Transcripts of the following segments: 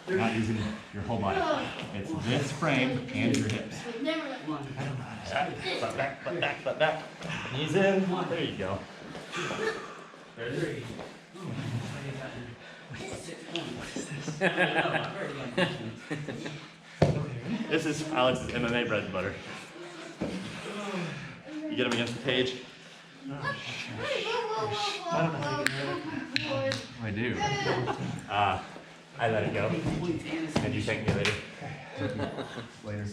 You're not using your whole body. It's this frame and your hips. Butt back. Knees in. There you go. There's This is Alex's MMA bread and butter. You get him against the cage. I do. I let it go. And you thank me later. Later.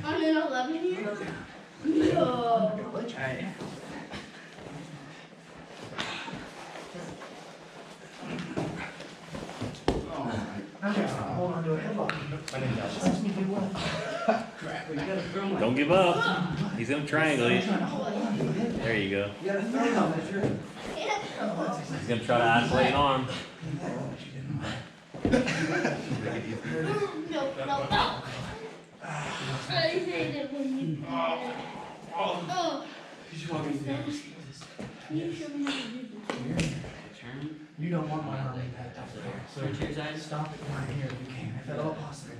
I'm in 11 here? No. Hold on to a headlock. Don't give up. He's gonna triangle you. There you go. You gotta throw him. He's gonna try to isolate an arm. No. I hate it when you do that. Oh. Can you show me how to do this? You don't want my arm impact up there. So stop it right here if you can, if at all possible.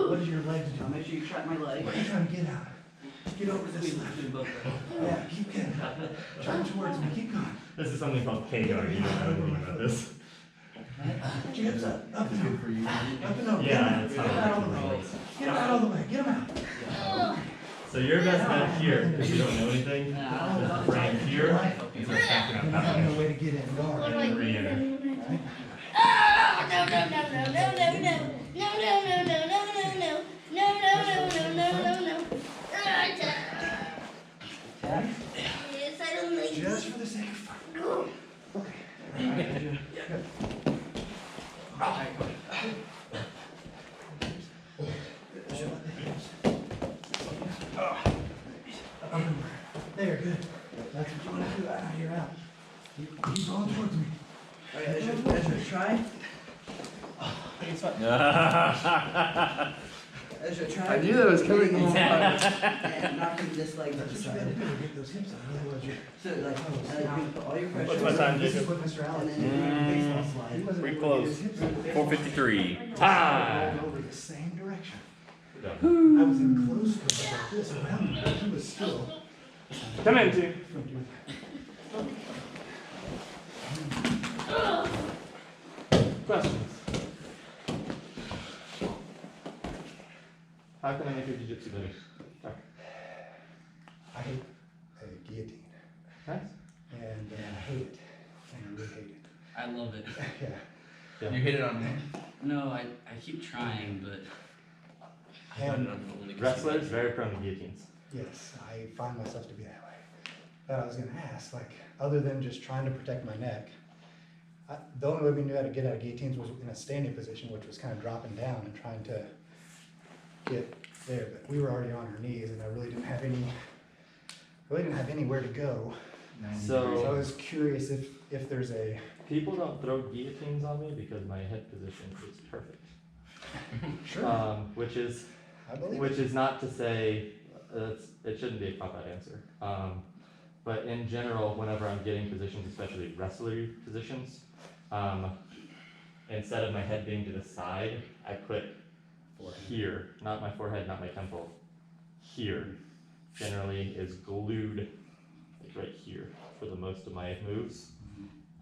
What is your leg doing? I'll make sure you trap my leg. What are you trying to get out? Get over this leg. Yeah, keep getting. Turn towards me. Keep going. This is something called K-guard. You don't know anything about this. Jabs up. Up and over. Up and over. Yeah, it's Get him out all the way. Get him out all the way. Get him out. So your best bet here, if you don't know anything, is to frame here and start stacking up Find halfway. a way to get in guard. What do I do? Re-enter. Oh, no. Yes, I don't like Just for the sake of fun. Okay. There, good. That's what you want to do. Now you're out. Keep going towards me. Alright, Ezra, try. Ezra, try. I knew that was coming. And knocking this leg to the That's what you side. gotta do to get those hips out. Otherwise you're... So, like, you put all your pressure. What's my time, This is Jacob? what Mr. Allen And did. then you do a baseball He slide. wasn't Pretty able to get close. his hips out. 4:53. Going Time. over the same direction. I was in close quarters like this around him, but he was still Come in, T. from you. Questions? How can I make your jiu-jitsu better? I hate guillotine, Nice. and I hate it, and I really hate it. I love it. Yeah. You hit it on me. No, I keep trying, but I And don't know only 'cause Wrestlers very prone to guillotines. yes, I find myself to be that way. But I was gonna ask, like, other than just trying to protect my neck, the only way we knew how to get out of guillotines was in a standing position, which was kind of dropping down and trying to get there. But we were already on our knees, and I really didn't have anywhere to go. So I was curious if there's a... People don't throw guillotines on me because my head position is perfect. Sure. Which is I believe Which it. is not to say it shouldn't be a cop-out answer. But in general, whenever I'm getting positions, especially wrestler positions, instead of my head being to the side, I put here, not my forehead, not my temple, here. Generally is glued like right here for the most of my moves.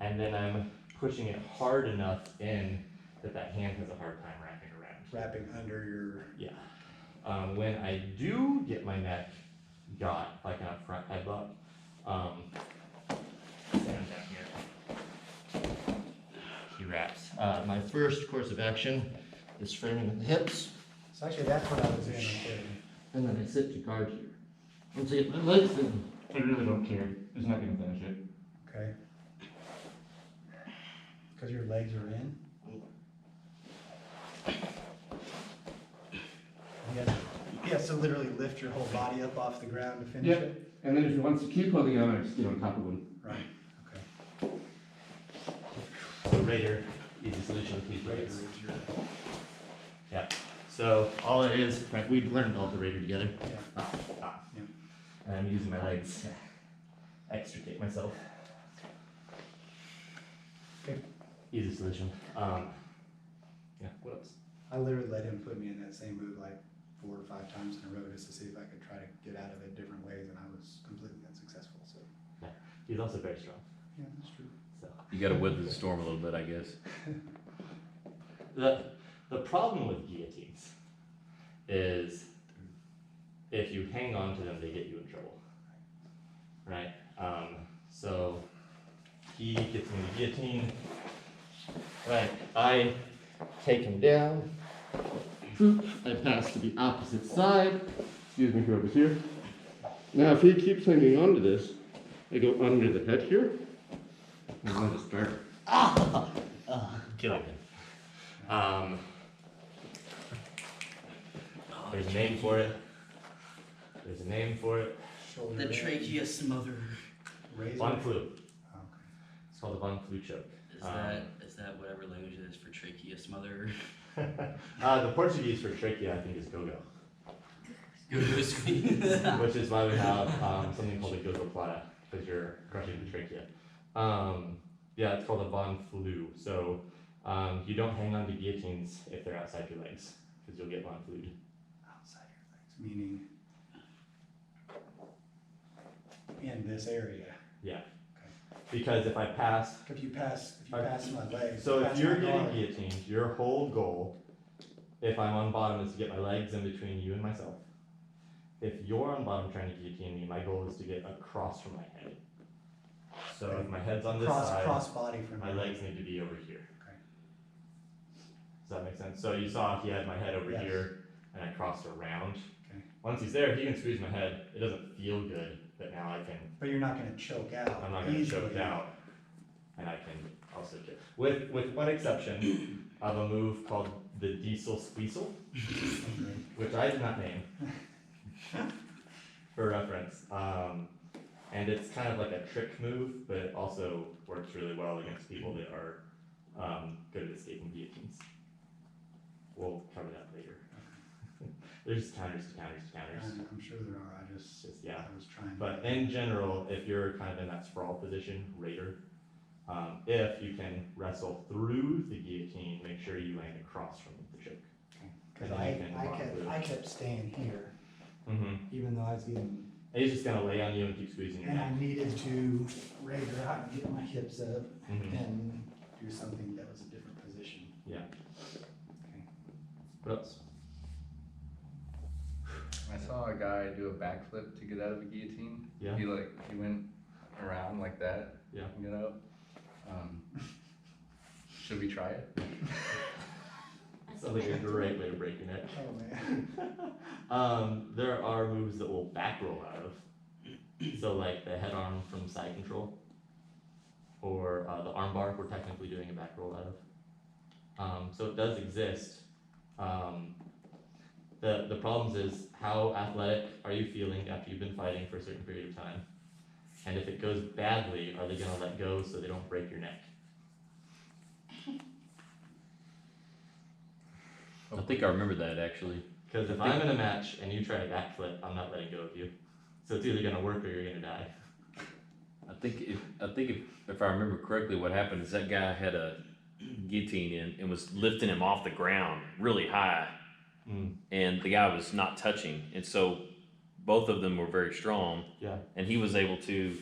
And then I'm pushing it hard enough in that hand has a hard time wrapping around. Wrapping under your... Yeah. When I do get my neck got, like on a front headlock, stand down here. He wraps. My first course of action is framing with the hips, So actually, that's what I was in. Okay. and then I sit to guard here. And see if my legs in. I really don't care. It's not going to finish it. Okay. Because your legs are in. You have to literally lift your whole body up off the ground to finish Yep. it? And then if he wants to keep holding on, I just get on top of him. Right, okay. So right here, easy solution with these legs. Yeah. So all it is, right, we learned all the Raider together. Yeah. Yeah. And I'm using my legs to extricate myself. Okay. easy solution. Yeah, what else? I literally let him put me in that same move like 4 or 5 times in a row just to see if I could try to get out of it different ways, and I was completely unsuccessful, so. He's also very strong, Yeah, that's true. so. You gotta weather the storm a little bit, I guess. The problem with guillotines is if you hang on to them, they get you in trouble, right? So he gets in the guillotine, right? I take him down. I pass to the opposite side. Excuse me, whoever's here. Now, if he keeps hanging on to this, I go under the head here. I'm going to start killing him. There's a name for it. There's a name for it. Shoulder The in, trachea smother. razor. Von Flu. Oh, okay. It's called the Von Flu choke. Is that whatever language it is for trachea smother? The Portuguese for trachea, I think, is go-go, Go screen. which is why we have something called a go-go plata, because you're crushing the trachea. Yeah, it's called a Von Flu. So you don't hang on to guillotines if they're outside your legs, because you'll get Von Flu'd. Outside your legs, meaning in this area. Yeah. Because if I pass, If you pass my legs. so if pass you're my getting guard, guillotined, your whole goal, if I'm on bottom, is to get my legs in between you and myself. If you're on bottom trying to guillotine me, my goal is to get across from my head. So if my head's on this side, cross body from my your- legs need to be over here. Okay. Does that make sense? So you saw he had my head over Yes. here, and I crossed around. Okay. Once he's there, he can squeeze my head. It doesn't feel good, but now I can. But you're not gonna choke out. I'm not gonna easily. choke out, and I can also get with one exception of a move called the Diesel Squeezle, which I did not name for reference. And it's kind of like a trick move, but it also works really well against people that are good at escaping guillotines. We'll cover that later. There's counters to counters to counters. I'm sure there are, I It's just, yeah. I was trying. But in general, if you're kind of in that sprawl position, raider, if you can wrestle through the guillotine, make sure you land across from the choke. Cause and then you can walk through. I kept staying here, Mm-hmm. even though I was getting, And he's just gonna lay on you and keep squeezing your and I neck. needed to raise her out and get my hips up Mm-hmm. and do something that was a different position. Yeah. Okay. What else? I saw a guy do a backflip to get out of a guillotine. Yeah. He went around like that. Yeah. And get out. Should we try it? Sounds like a great way to break your neck. Oh, man. There are moves that will back roll out of. So like the head arm from side control, or the arm bar, we're technically doing a back roll out of. So it does exist. The problems is how athletic are you feeling after you've been fighting for a certain period of time? And if it goes badly, are they gonna let go so they don't break your neck? I think I remember that actually. Because if I'm in a match and you try a backflip, I'm not letting go of you. So it's either gonna work or you're gonna die. I think if I remember correctly, what happened is that guy had a guillotine in and was lifting him off the ground really high, and the guy was not touching, and so both of them were very strong. Yeah. And he was able to,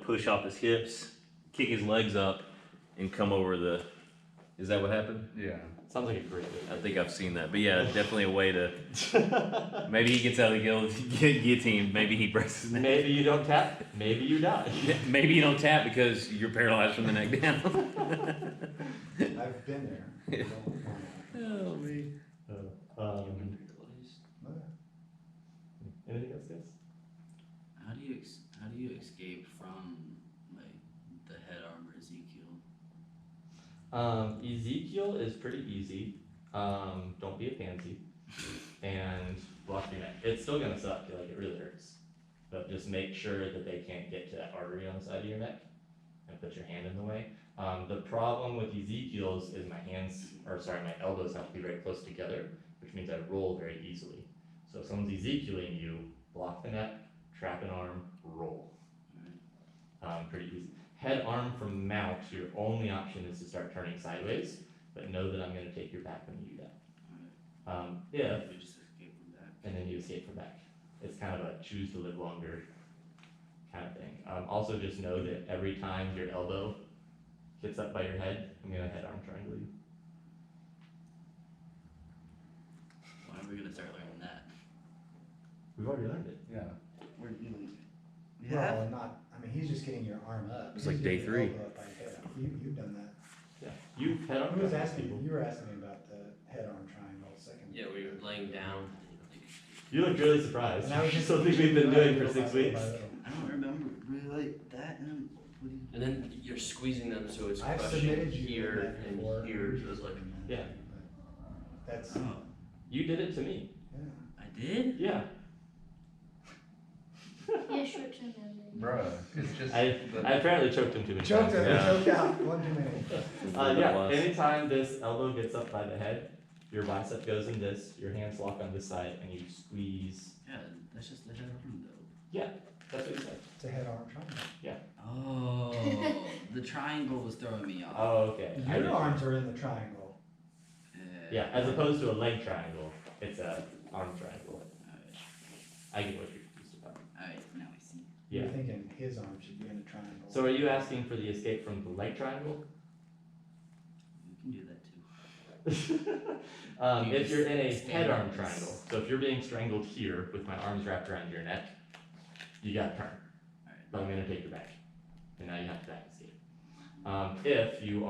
push off his hips, kick his legs up, and come over the. Is that what happened? Yeah. Sounds like a great I idea. think I've seen that, but yeah, definitely a way to. Maybe he gets out of the guillotine. Maybe he breaks his neck. Maybe you don't tap, maybe you die. Maybe you don't tap because you're paralyzed from the neck down. I've been there. Oh me. Anything else, guys? How do you escape from like the head armor Ezekiel? Ezekiel is pretty easy. Don't be a pansy. And block your neck. It's still gonna suck, like it really hurts. But just make sure that they can't get to that artery on the side of your neck and put your hand in the way. The problem with Ezekiel's is my elbows have to be very close together, which means I roll very easily. So if someone's Ezekiel-ing you, block the neck, trap an arm, roll. Pretty easy. head arm from mount, your only option is to start turning sideways, but know that I'm gonna take your back when you do that. If, We just escape from that. and then you escape from back. It's kind of a choose to live longer kind of thing. Also just know that every time your elbow gets up by your head, I'm gonna head arm triangle you. When are we gonna start learning that? We've already learned it. Yeah. We're doing. Well, not, I mean, he's just getting your arm up. It's He's like getting day your 3. elbow up by your head. You've done that. Yeah. You've head arm Who was triangled asking, people. you were asking me about the head arm triangle a second. Yeah, we were laying down. You look really surprised. And I was just Something we've been doing for 6 weeks. I don't remember really like that, and then what do you? And then you're squeezing them so it's I've crushing submitted you here that and before. here, so it's like, Yeah. That's, Oh, You did it to me. yeah. I did. Yeah. yeah, short term memory. Bruh, it's just. I the- apparently choked him too many Choked times. it, Yeah. choked out, one too many. Yeah, anytime this elbow gets up by the head, your bicep goes in this, your hands lock on this side, and you squeeze. Yeah, that's just the head arm though. Yeah, that's what you said. It's a head arm triangle. Oh, the triangle was throwing me off. Oh, okay. I Your get you. arms are in the triangle. Yeah, as opposed to a leg triangle, it's a arm triangle. Alright, I get what you're confused about. alright, now I see. Yeah. You're thinking his arm should be in a triangle. So are you asking for the escape from the leg triangle? We can do that too. If you're in a Stand head arm like triangle, this. so if you're being strangled here with my arms wrapped around your neck, you gotta turn. Alright. But I'm gonna take your back. And now you have to back escape. If you